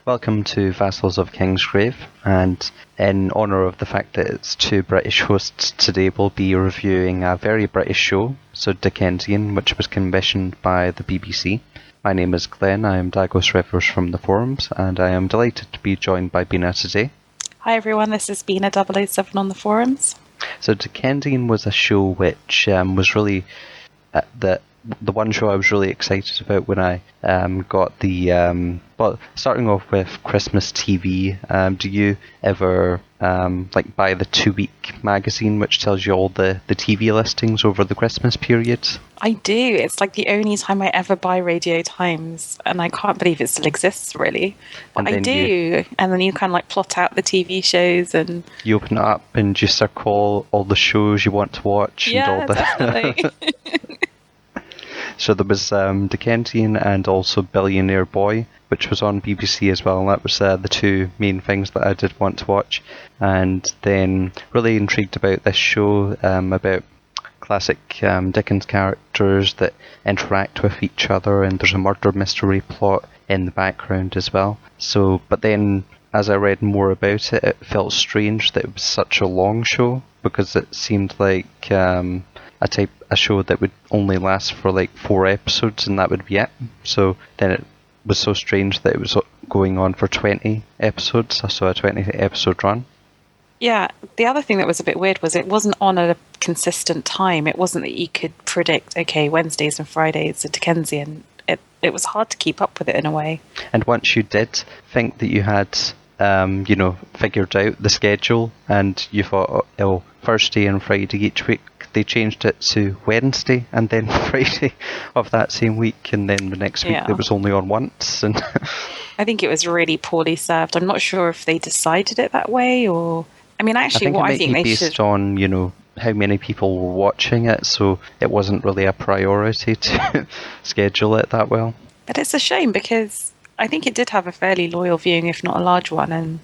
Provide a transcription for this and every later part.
Welcome to Vassals of Kingsgrave, and in honour of the fact that it's two British hosts, today we'll be reviewing a very British show, so Dickensian, which was commissioned by the BBC. My name is Glen, I am Dagos Rivers from the forums, and I am delighted to be joined by Bina today. Hi everyone, this is Bina 007 on the forums. So Dickensian was a show which was really the one show I was really excited about when I got the well, starting off with Christmas TV. Do you ever buy the 2-week magazine which tells you all the TV listings over the Christmas period? I do. It's like the only time I ever buy Radio Times, and I can't believe it still exists, really. But I do. And then you kind of like plot out the TV shows, and you open it up and you circle all the shows you want to watch. Yeah, and all the definitely. So there was Dickensian and also Billionaire Boy, which was on BBC as well, and that was the two main things that I did want to watch. And then really intrigued about this show, about classic Dickens characters that interact with each other, and there's a murder mystery plot in the background as well. So, but then as I read more about it, it felt strange that it was such a long show, because it seemed like a show that would only last for like 4 episodes and that would be it. So then it was so strange that it was going on for 20 episodes, so a 20 episode run. Yeah, the other thing that was a bit weird was it wasn't on at a consistent time. It wasn't that you could predict, okay, Wednesdays and Fridays are Dickensian. It was hard to keep up with it in a way. And once you did think that you had figured out the schedule, and you thought, oh, Thursday and Friday each week, they changed it to Wednesday and then Friday of that same week, and then the next week it was only on once. And I think it was really poorly served. I'm not sure if they decided it that way, or I mean, actually, I think based on how many people were watching it, so it wasn't really a priority to schedule it that well. But it's a shame, because I think it did have a fairly loyal viewing, if not a large one, and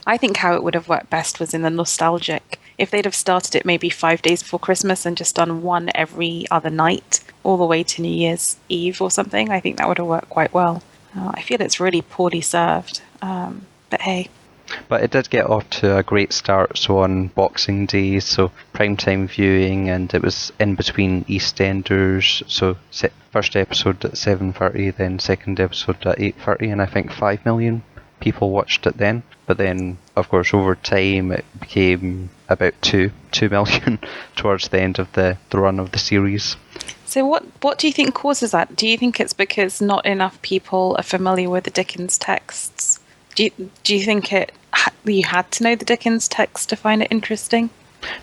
I think how it would have worked best was in the nostalgic. If they'd have started it maybe 5 days before Christmas and just done one every other night, all the way to New Year's Eve or something, I think that would have worked quite well. I feel it's really poorly served, but hey. But it did get off to a great start, so on Boxing Day, so primetime viewing, and it was in between EastEnders, so first episode at 7:30, then second episode at 8:30, and I think 5 million people watched it then. But then, of course, over time it became about 2 million towards the end of the run of the series. So what do you think causes that? Do you think it's because not enough people are familiar with the Dickens texts? Do you think you had to know the Dickens text to find it interesting?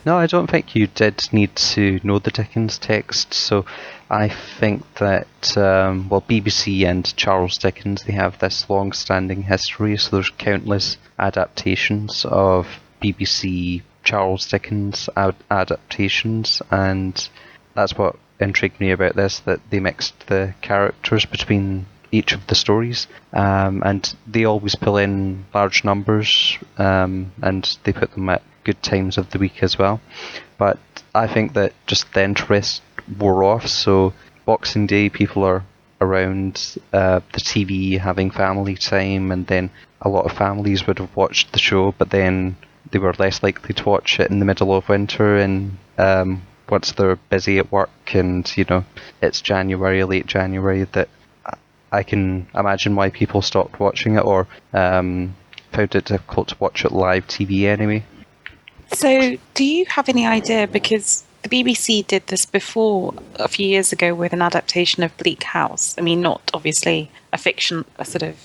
No, I don't think you did need to know the Dickens text. So I think that, BBC and Charles Dickens, they have this long-standing history. So there's countless adaptations of BBC Charles Dickens adaptations, and that's what intrigued me about this, that they mixed the characters between each of the stories, and they always pull in large numbers, and they put them at good times of the week as well. But I think that just the interest wore off, so Boxing Day people are around the TV having family time, and then a lot of families would have watched the show, but then they were less likely to watch it in the middle of winter, and once they're busy at work, and it's January, late January, that I can imagine why people stopped watching it, or found it difficult to watch it live TV anyway. So, do you have any idea, because the BBC did this before a few years ago with an adaptation of Bleak House? I mean, not obviously a fiction, a sort of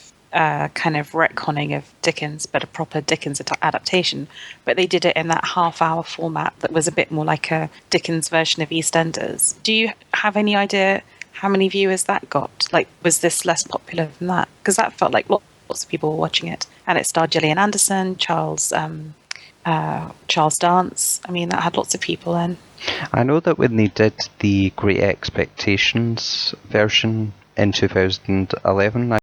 kind of retconning of Dickens, but a proper Dickens adaptation. But they did it in that half-hour format that was a bit more like a Dickens version of EastEnders. Do you have any idea how many viewers that got? Like, was this less popular than that? Because that felt like lots of people were watching it. And it starred Gillian Anderson, Charles Dance. I mean, that had lots of people in. I know that when they did the Great Expectations version in 2011,